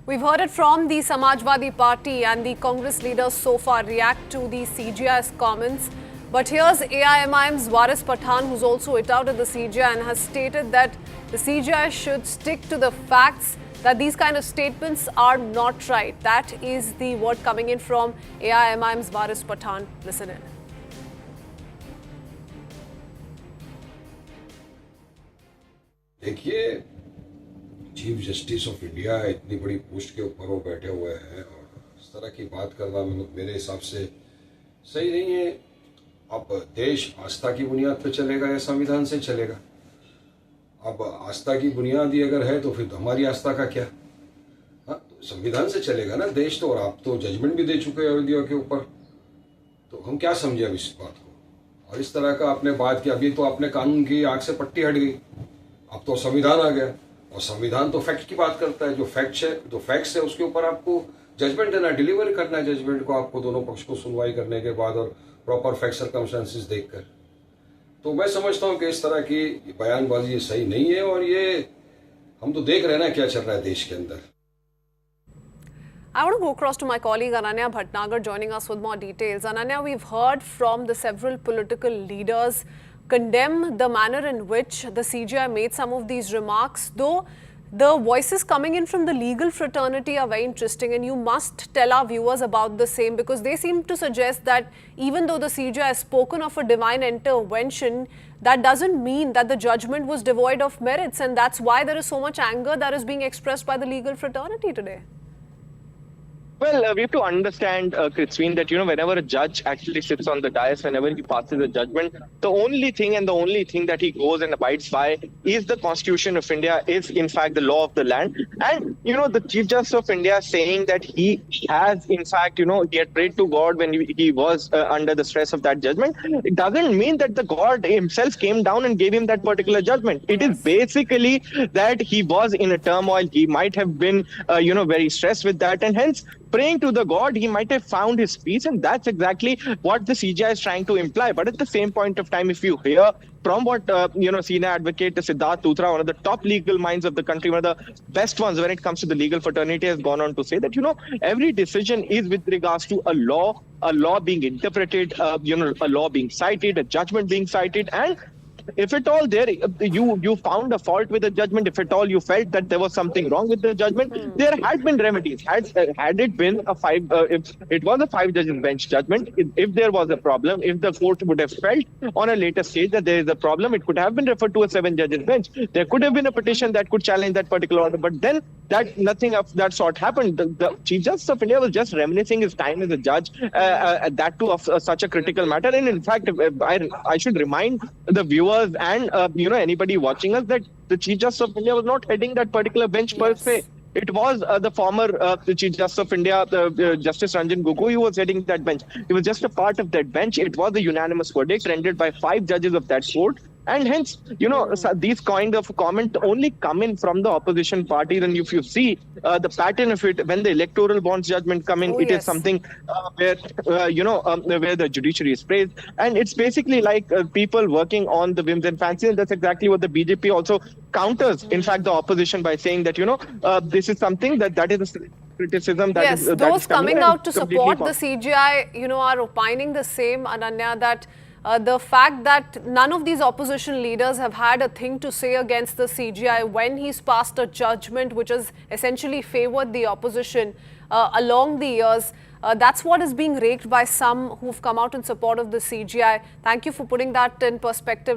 We've heard it from the Samajwadi Party and the Congress leaders so far react to the CJI's comments. But here's AIMIM's Waris Pathan, who's also it out at the CJI and has stated that the CJI should stick to the facts, that these kind of statements are not right. That is the word coming in from AIMIM's Waris Pathan. Listen in. देखिए, chief justice of India इतनी बड़ी post के ऊपर वो बैठे हुए हैं और इस तरह की बात करना मेरे हिसाब से सही नहीं है। अब देश आस्था की बुनियाद पे चलेगा या संविधान से चलेगा? अब आस्था की बुनियाद ही अगर है तो फिर हमारी आस्था का क्या? हाँ, तो संविधान से चलेगा ना देश तो। और आप तो जजमेंट भी दे चुके हैं अयोध्या के ऊपर, तो हम क्या समझे अब इस बात को? और इस तरह का आपने बात की, अभी तो आपने कानून की आंख से पट्टी हट गई, अब तो संविधान आ गया और संविधान तो फैक्ट की बात करता है। जो फैक्ट्स है उसके ऊपर आपको जजमेंट देना, डिलीवर करना है जजमेंट को आपको, दोनों पक्ष को सुनवाई करने के बाद और प्रॉपर फैक्ट सर्कमस्टेंसेस देखकर। तो मैं समझता हूं कि इस तरह की बयानबाजी सही नहीं है और ये हम तो देख रहे हैं ना क्या चल रहा है देश के अंदर। I want to go across to my colleague Ananya Bhatnagar joining us with more details. Ananya, we've heard from the several political leaders condemn the manner in which the CJI made some of these remarks, though the voices coming in from the legal fraternity are very interesting, and you must tell our viewers about the same, because they seem to suggest that even though the CJI has spoken of a divine intervention, that doesn't mean that the judgment was devoid of merits, and that's why there is so much anger that is being expressed by the legal fraternity today. Well, we have to understand, Kritsveen, that, whenever a judge actually sits on the dais, whenever he passes a judgment, the only thing that he goes and abides by is the Constitution of India, is in fact the law of the land. And, the Chief Justice of India saying that he has, in fact, he had prayed to God when he was under the stress of that judgment, it doesn't mean that the God himself came down and gave him that particular judgment. It is basically that he was in a turmoil. He might have been, very stressed with that, and hence, praying to the God, he might have found his peace, and that's exactly what the CJI is trying to imply. But at the same point of time, if you hear from what, senior advocate Siddharth Luthra, one of the top legal minds of the country, one of the best ones when it comes to the legal fraternity, has gone on to say that, every decision is with regards to a law being interpreted, a law being cited, a judgment being cited, and if at all you found a fault with the judgment, if at all you felt that there was something wrong with the judgment, there had been remedies. Had it been if it was a 5 judges bench judgment, if there was a problem, if the court would have felt on a later stage that there is a problem, it could have been referred to a 7 judges bench. There could have been a petition that could challenge that particular order, but then nothing of that sort happened. The Chief Justice of India was just reminiscing his time as a judge, that too of such a critical matter. And in fact, I should remind the viewers and anybody watching us that the Chief Justice of India was not heading that particular bench per se. It was the former Chief Justice of India, Justice Ranjan Gogoi, who was heading that bench. He was just a part of that bench. It was a unanimous verdict rendered by 5 judges of that court. And hence, these kind of comment only come in from the opposition parties. And if you see the pattern of it, when the electoral bonds judgment come in, is something where the judiciary is praised. And it's basically like people working on the whims and fancies. And that's exactly what the BJP also counters, in fact, the opposition by saying that, this is something that is a criticism that is... Yes, those coming out to support the CJI, are opining the same, Ananya, that the fact that none of these opposition leaders have had a thing to say against the CJI when he's passed a judgment which has essentially favored the opposition along the years. That's what is being raked by some who've come out in support of the CJI. Thank you for putting that in perspective.